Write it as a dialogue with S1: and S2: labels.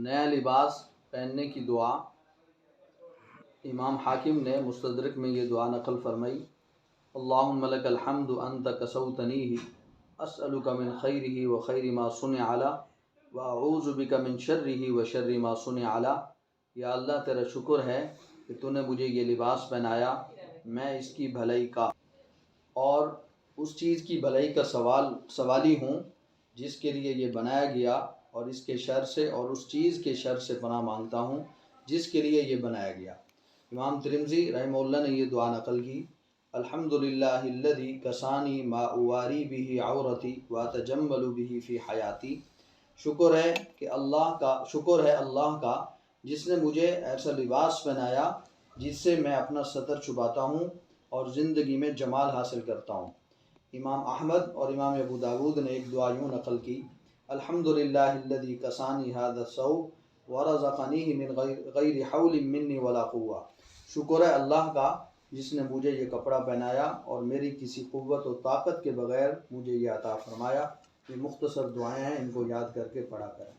S1: نیا لباس پہننے کی دعا۔ امام حاکم نے مستدرک میں یہ دعا نقل فرمائی: اللہم لک الحمد انت کسوتنیہ اسألک من خیرہ وخیر ما صنع لی واعوذ بک من شرہ وشر ما صنع لی۔ یا اللہ تیرا شکر ہے کہ تو نے مجھے یہ لباس پہنایا، میں اس کی بھلائی کا اور اس چیز کی بھلائی کا سوالی ہوں جس کے لیے یہ بنایا گیا، اور اس کے شر سے اور اس چیز کے شر سے پناہ مانگتا ہوں جس کے لیے یہ بنایا گیا۔ امام ترمذی رحمہ اللہ نے یہ دعا نقل کی: الحمدللہ الذی کسانی ما اواری بہ عورتی واتجمل بہ فی حیاتی۔ شکر ہے اللہ کا جس نے مجھے ایسا لباس پہنایا جس سے میں اپنا ستر چھپاتا ہوں اور زندگی میں جمال حاصل کرتا ہوں۔ امام احمد اور امام ابو داود نے ایک دعا یوں نقل کی: الحمدللہ الذی کسانی ھذا الثوب ورزقنیہ من غیر حول منی ولا قوہ۔ شکر ہے اللہ کا جس نے مجھے یہ کپڑا پہنایا اور میری کسی قوت و طاقت کے بغیر مجھے یہ عطا فرمایا۔ یہ مختصر دعائیں ہیں، ان کو یاد کر کے پڑھا کریں۔